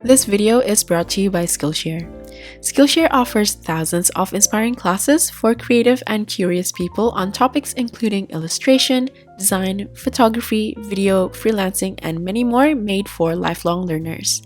This video is brought to you by Skillshare. Skillshare offers thousands of inspiring classes for creative and curious people on topics including illustration, design, photography, video, freelancing, and many more made for lifelong learners.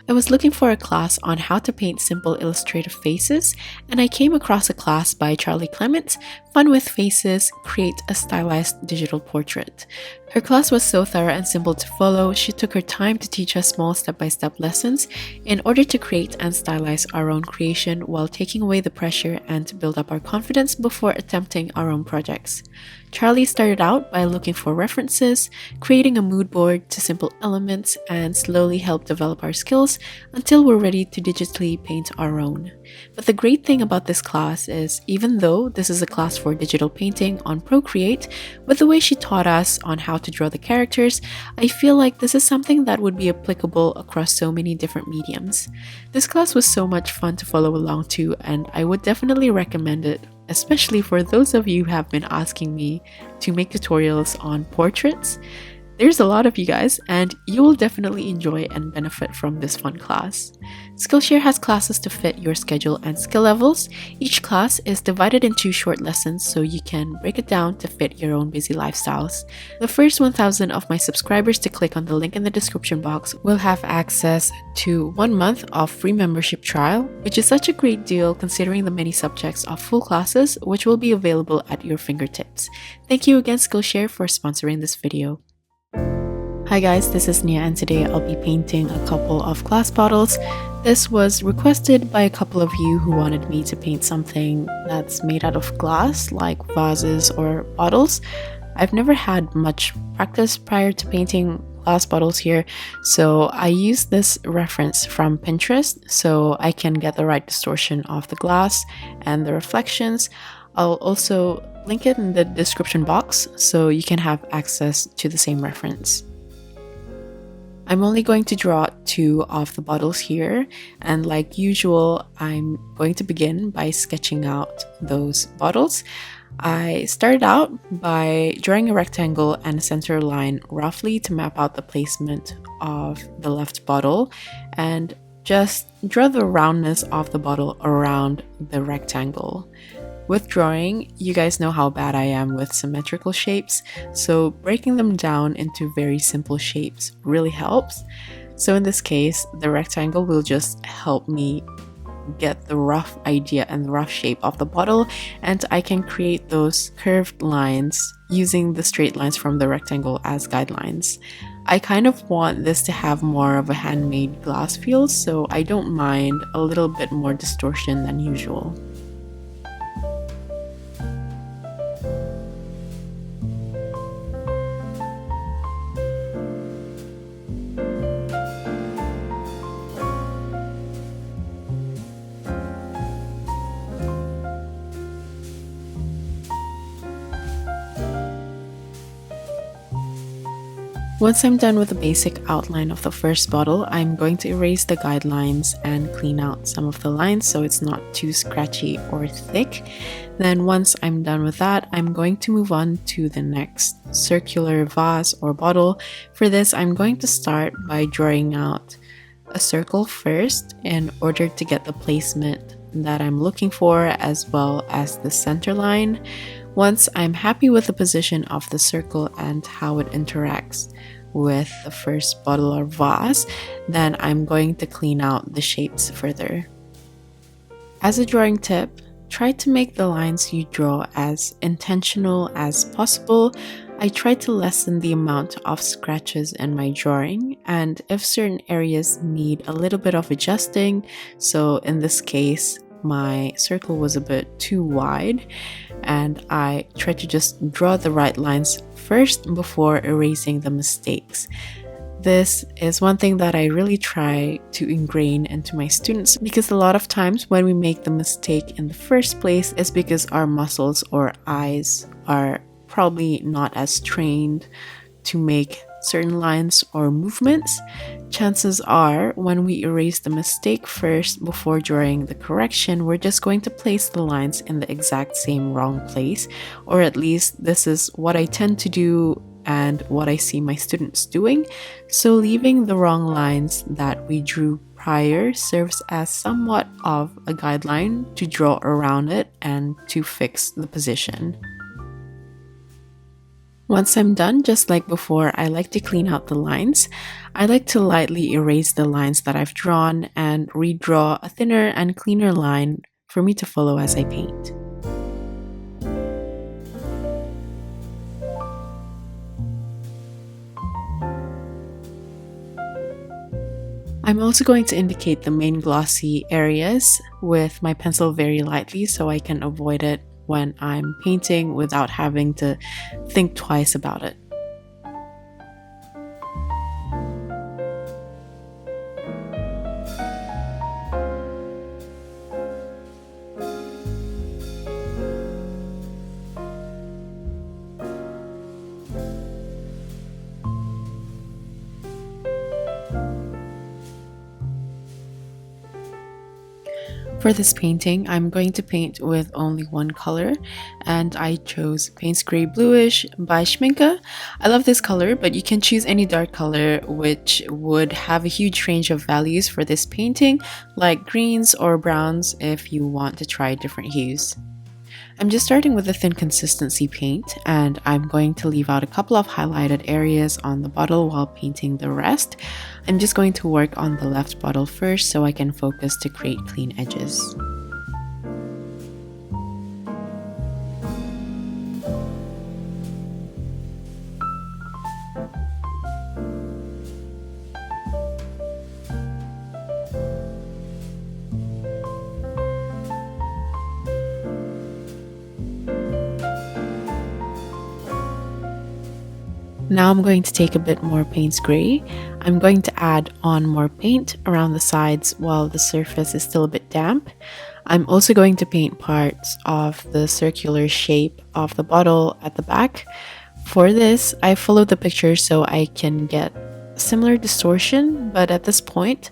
I was looking for a class on how to paint simple illustrative faces, and I came across a class by Charlie Clement, Fun with Faces, Create a Stylized Digital Portrait. Her class was so thorough and simple to follow. She took her time to teach us small step-by-step lessons in order to create and stylize our own creation while taking away the pressure and to build up our confidence before attempting our own projects. Charlie started out by looking for references, creating a mood board to simple elements, and slowly helped develop our skills until we're ready to digitally paint our own. But the great thing about this class is, even though this is a class for digital painting on Procreate, with the way she taught us on how to draw the characters, I feel like this is something that would be applicable across so many different mediums. This class was so much fun to follow along to, and I would definitely recommend it, especially for those of you who have been asking me to make tutorials on portraits. There's a lot of you guys, and you will definitely enjoy and benefit from this fun class. Skillshare has classes to fit your schedule and skill levels. Each class is divided into short lessons so you can break it down to fit your own busy lifestyles. The first 1,000 of my subscribers to click on the link in the description box will have access to 1 month of free membership trial, which is such a great deal considering the many subjects of full classes which will be available at your fingertips. Thank you again, Skillshare, for sponsoring this video. Hi guys, this is Nia, and today I'll be painting a couple of glass bottles. This was requested by a couple of you who wanted me to paint something that's made out of glass, like vases or bottles. I've never had much practice prior to painting glass bottles here, so I used this reference from Pinterest so I can get the right distortion of the glass and the reflections. I'll also link it in the description box so you can have access to the same reference. I'm only going to draw 2 of the bottles here, and like usual, I'm going to begin by sketching out those bottles. I started out by drawing a rectangle and a center line roughly to map out the placement of the left bottle, and just draw the roundness of the bottle around the rectangle. With drawing, you guys know how bad I am with symmetrical shapes, so breaking them down into very simple shapes really helps. So in this case, the rectangle will just help me get the rough idea and the rough shape of the bottle, and I can create those curved lines using the straight lines from the rectangle as guidelines. I kind of want this to have more of a handmade glass feel, so I don't mind a little bit more distortion than usual. Once I'm done with the basic outline of the first bottle, I'm going to erase the guidelines and clean out some of the lines so it's not too scratchy or thick. Then once I'm done with that, I'm going to move on to the next circular vase or bottle. For this, I'm going to start by drawing out a circle first in order to get the placement that I'm looking for, as well as the center line. Once I'm happy with the position of the circle and how it interacts with the first bottle or vase, then I'm going to clean out the shapes further. As a drawing tip, try to make the lines you draw as intentional as possible. I try to lessen the amount of scratches in my drawing, and if certain areas need a little bit of adjusting, so in this case, my circle was a bit too wide, and I tried to just draw the right lines first before erasing the mistakes. This is one thing that I really try to ingrain into my students, because a lot of times when we make the mistake in the first place is because our muscles or eyes are probably not as trained to make certain lines or movements. Chances are, when we erase the mistake first before drawing the correction, we're just going to place the lines in the exact same wrong place, or at least this is what I tend to do and what I see my students doing. So leaving the wrong lines that we drew prior serves as somewhat of a guideline to draw around it and to fix the position. Once I'm done, just like before, I like to clean out the lines. I like to lightly erase the lines that I've drawn and redraw a thinner and cleaner line for me to follow as I paint. I'm also going to indicate the main glossy areas with my pencil very lightly so I can avoid it when I'm painting without having to think twice about it. For this painting, I'm going to paint with only one color, and I chose Payne's Grey Bluish by Schmincke. I love this color, but you can choose any dark color which would have a huge range of values for this painting, like greens or browns if you want to try different hues. I'm just starting with a thin consistency paint, and I'm going to leave out a couple of highlighted areas on the bottle while painting the rest. I'm just going to work on the left bottle first so I can focus to create clean edges. Now I'm going to take a bit more Payne's Grey. I'm going to add on more paint around the sides while the surface is still a bit damp. I'm also going to paint parts of the circular shape of the bottle at the back. For this, I followed the picture so I can get similar distortion, but at this point,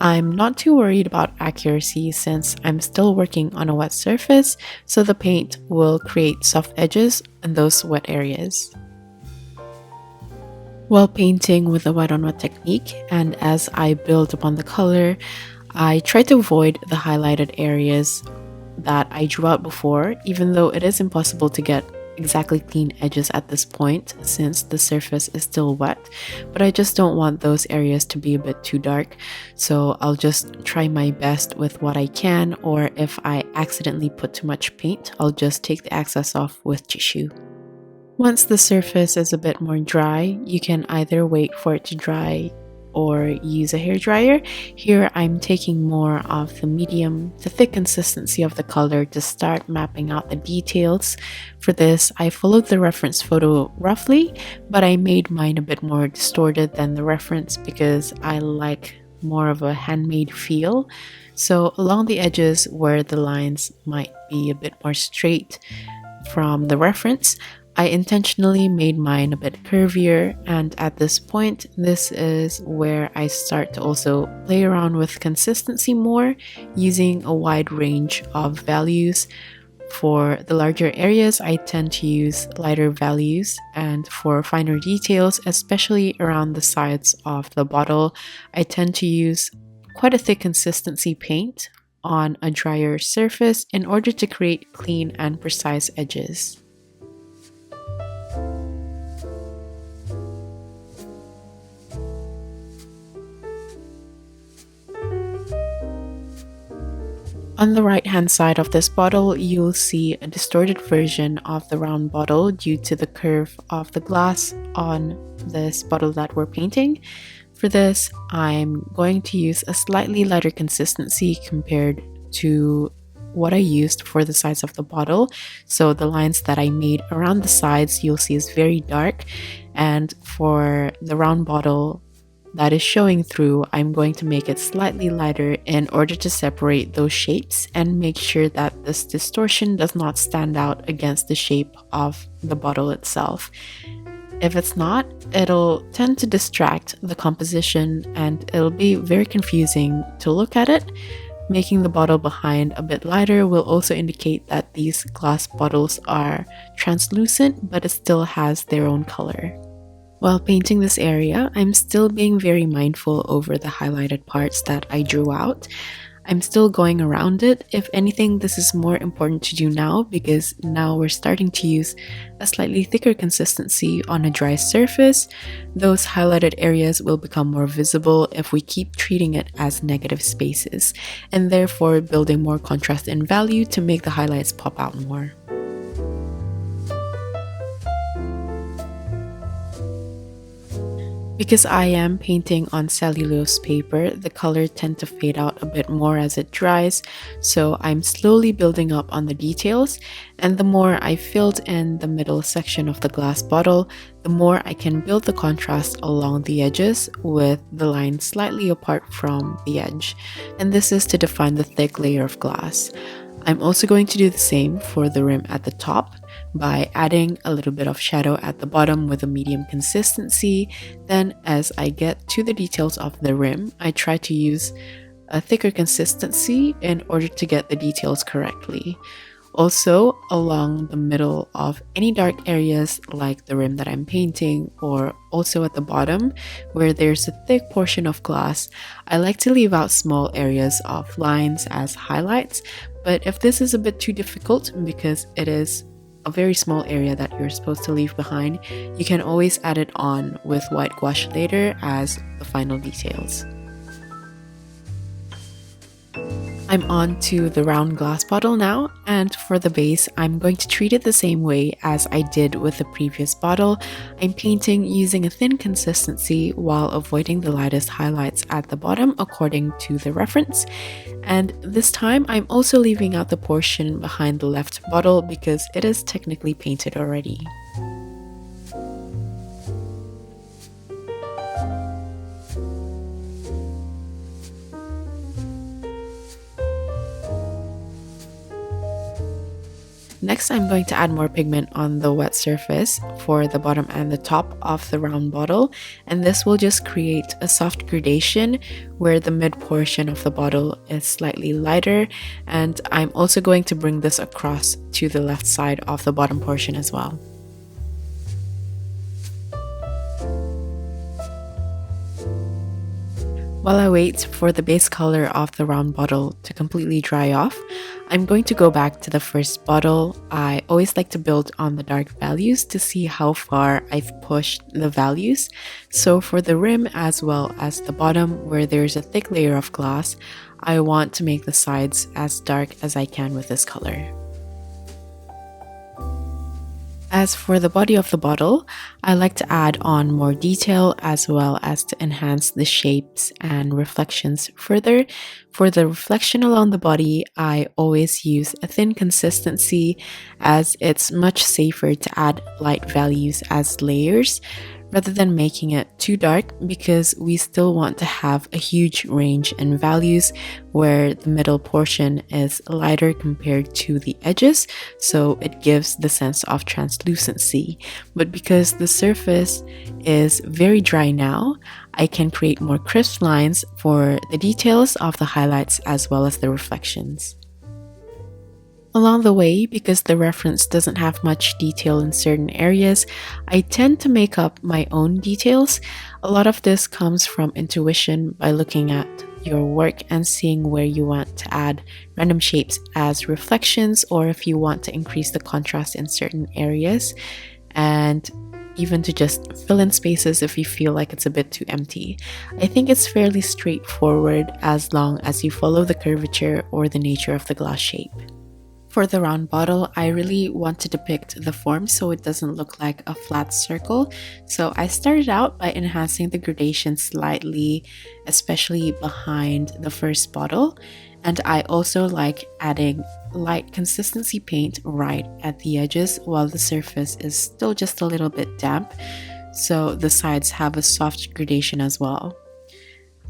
I'm not too worried about accuracy since I'm still working on a wet surface, so the paint will create soft edges in those wet areas. While painting with the wet on wet technique, and as I build upon the color, I try to avoid the highlighted areas that I drew out before, even though it is impossible to get exactly clean edges at this point since the surface is still wet, but I just don't want those areas to be a bit too dark, so I'll just try my best with what I can, or if I accidentally put too much paint, I'll just take the excess off with tissue. Once the surface is a bit more dry, you can either wait for it to dry or use a hairdryer. Here I'm taking more of the medium to thick consistency of the color to start mapping out the details. For this, I followed the reference photo roughly, but I made mine a bit more distorted than the reference because I like more of a handmade feel. So along the edges where the lines might be a bit more straight from the reference, I intentionally made mine a bit curvier, and at this point, this is where I start to also play around with consistency more, using a wide range of values. For the larger areas, I tend to use lighter values, and for finer details, especially around the sides of the bottle, I tend to use quite a thick consistency paint on a drier surface in order to create clean and precise edges. On the right hand side of this bottle, you'll see a distorted version of the round bottle due to the curve of the glass on this bottle that we're painting. For this, I'm going to use a slightly lighter consistency compared to what I used for the sides of the bottle. So the lines that I made around the sides you'll see is very dark, and for the round bottle that is showing through, I'm going to make it slightly lighter in order to separate those shapes and make sure that this distortion does not stand out against the shape of the bottle itself. If it's not, it'll tend to distract the composition and it'll be very confusing to look at it. Making the bottle behind a bit lighter will also indicate that these glass bottles are translucent, but it still has their own color. While painting this area, I'm still being very mindful over the highlighted parts that I drew out. I'm still going around it. If anything, this is more important to do now because now we're starting to use a slightly thicker consistency on a dry surface. Those highlighted areas will become more visible if we keep treating it as negative spaces, and therefore building more contrast and value to make the highlights pop out more. Because I am painting on cellulose paper, the color tends to fade out a bit more as it dries, so I'm slowly building up on the details, and the more I filled in the middle section of the glass bottle, the more I can build the contrast along the edges with the line slightly apart from the edge, and this is to define the thick layer of glass. I'm also going to do the same for the rim at the top by adding a little bit of shadow at the bottom with a medium consistency. Then as I get to the details of the rim, I try to use a thicker consistency in order to get the details correctly. Also, along the middle of any dark areas like the rim that I'm painting, or also at the bottom where there's a thick portion of glass, I like to leave out small areas of lines as highlights. But if this is a bit too difficult because it is a very small area that you're supposed to leave behind, you can always add it on with white gouache later as the final details. I'm on to the round glass bottle now, and for the base, I'm going to treat it the same way as I did with the previous bottle. I'm painting using a thin consistency while avoiding the lightest highlights at the bottom according to the reference. And this time, I'm also leaving out the portion behind the left bottle because it is technically painted already. Next, I'm going to add more pigment on the wet surface for the bottom and the top of the round bottle, and this will just create a soft gradation where the mid portion of the bottle is slightly lighter, and I'm also going to bring this across to the left side of the bottom portion as well. While I wait for the base color of the round bottle to completely dry off, I'm going to go back to the first bottle. I always like to build on the dark values to see how far I've pushed the values. So for the rim as well as the bottom where there's a thick layer of glass, I want to make the sides as dark as I can with this color. As for the body of the bottle, I like to add on more detail as well as to enhance the shapes and reflections further. For the reflection along the body, I always use a thin consistency as it's much safer to add light values as layers rather than making it too dark, because we still want to have a huge range in values where the middle portion is lighter compared to the edges, so it gives the sense of translucency. But because the surface is very dry now, I can create more crisp lines for the details of the highlights as well as the reflections. Along the way, because the reference doesn't have much detail in certain areas, I tend to make up my own details. A lot of this comes from intuition by looking at your work and seeing where you want to add random shapes as reflections, or if you want to increase the contrast in certain areas, and even to just fill in spaces if you feel like it's a bit too empty. I think it's fairly straightforward as long as you follow the curvature or the nature of the glass shape. For the round bottle, I really want to depict the form so it doesn't look like a flat circle. So I started out by enhancing the gradation slightly, especially behind the first bottle. And I also like adding light consistency paint right at the edges while the surface is still just a little bit damp, so the sides have a soft gradation as well.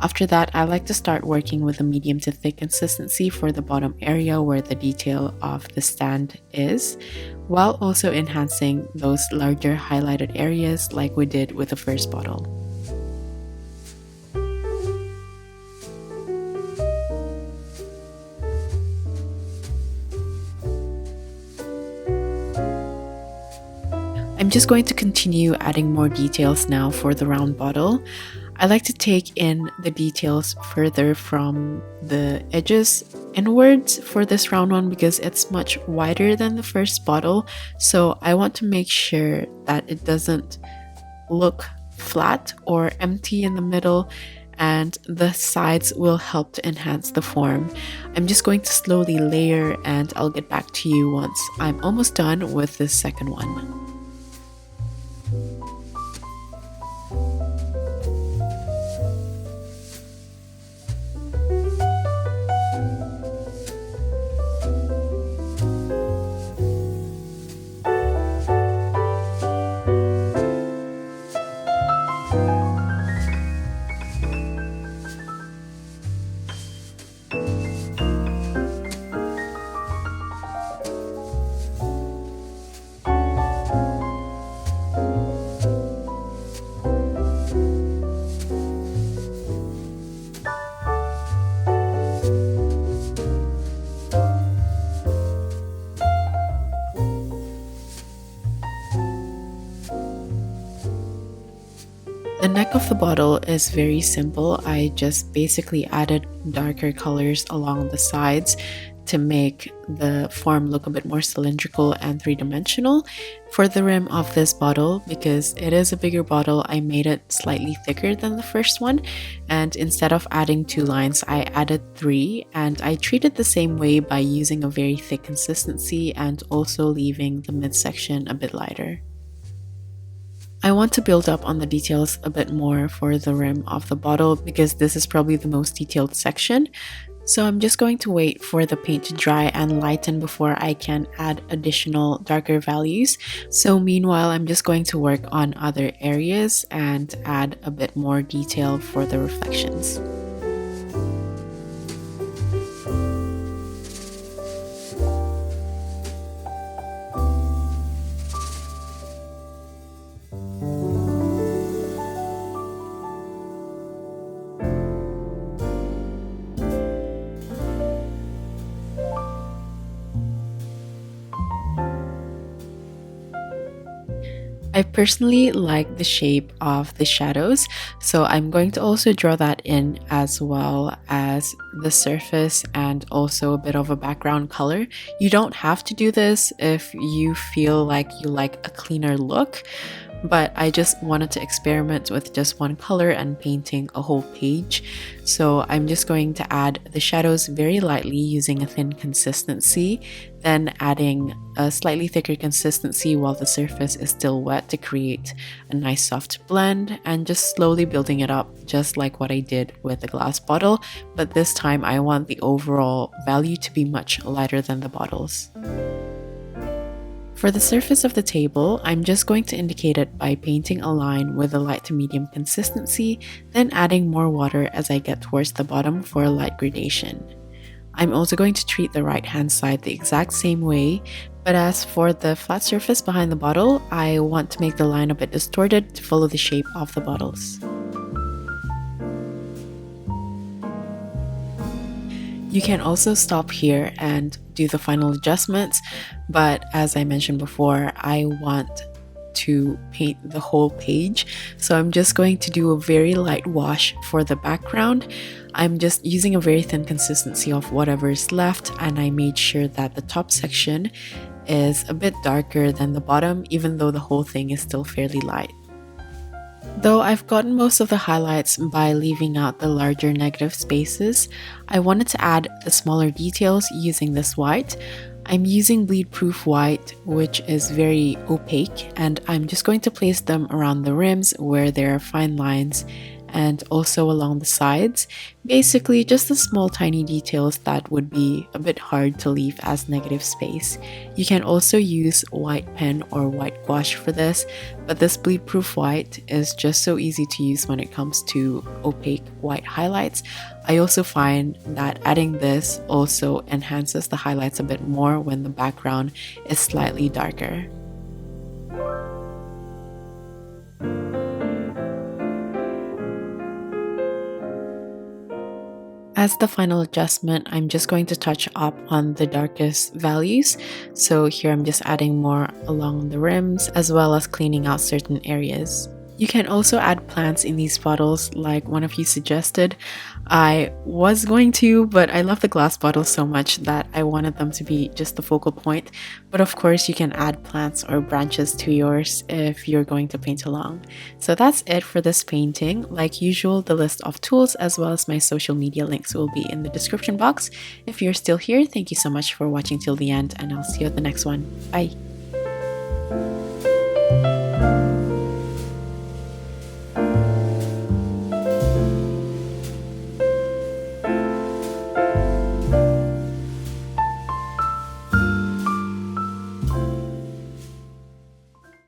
After that, I like to start working with a medium to thick consistency for the bottom area where the detail of the stand is, while also enhancing those larger highlighted areas like we did with the first bottle. I'm just going to continue adding more details now for the round bottle. I like to take in the details further from the edges inwards for this round one because it's much wider than the first bottle. So I want to make sure that it doesn't look flat or empty in the middle, and the sides will help to enhance the form. I'm just going to slowly layer, and I'll get back to you once I'm almost done with this second one. The neck of the bottle is very simple. I just basically added darker colors along the sides to make the form look a bit more cylindrical and three-dimensional. For the rim of this bottle, because it is a bigger bottle, I made it slightly thicker than the first one, and instead of adding 2 lines, I added 3, and I treat it the same way by using a very thick consistency and also leaving the midsection a bit lighter. I want to build up on the details a bit more for the rim of the bottle because this is probably the most detailed section. So I'm just going to wait for the paint to dry and lighten before I can add additional darker values. So meanwhile, I'm just going to work on other areas and add a bit more detail for the reflections. I personally like the shape of the shadows, so I'm going to also draw that in as well as the surface and also a bit of a background color. You don't have to do this if you feel like you like a cleaner look, but I just wanted to experiment with just one color and painting a whole page. So I'm just going to add the shadows very lightly using a thin consistency, then adding a slightly thicker consistency while the surface is still wet to create a nice soft blend, and just slowly building it up just like what I did with the glass bottle, but this time I want the overall value to be much lighter than the bottles. For the surface of the table, I'm just going to indicate it by painting a line with a light to medium consistency, then adding more water as I get towards the bottom for a light gradation. I'm also going to treat the right hand side the exact same way, but as for the flat surface behind the bottle, I want to make the line a bit distorted to follow the shape of the bottles. You can also stop here and do the final adjustments, but as I mentioned before, I want to paint the whole page, so I'm just going to do a very light wash for the background. I'm just using a very thin consistency of whatever is left, and I made sure that the top section is a bit darker than the bottom, even though the whole thing is still fairly light. Though I've gotten most of the highlights by leaving out the larger negative spaces, I wanted to add the smaller details using this white. I'm using bleed-proof white, which is very opaque, and I'm just going to place them around the rims where there are fine lines and also along the sides. Basically, just the small tiny details that would be a bit hard to leave as negative space. You can also use white pen or white gouache for this, but this bleed-proof white is just so easy to use when it comes to opaque white highlights. I also find that adding this also enhances the highlights a bit more when the background is slightly darker. As the final adjustment, I'm just going to touch up on the darkest values. So here I'm just adding more along the rims as well as cleaning out certain areas. You can also add plants in these bottles like one of you suggested. I was going to, but I love the glass bottles so much that I wanted them to be just the focal point. But of course you can add plants or branches to yours if you're going to paint along. So that's it for this painting. Like usual, the list of tools as well as my social media links will be in the description box. If you're still here, thank you so much for watching till the end, and I'll see you at the next one. Bye!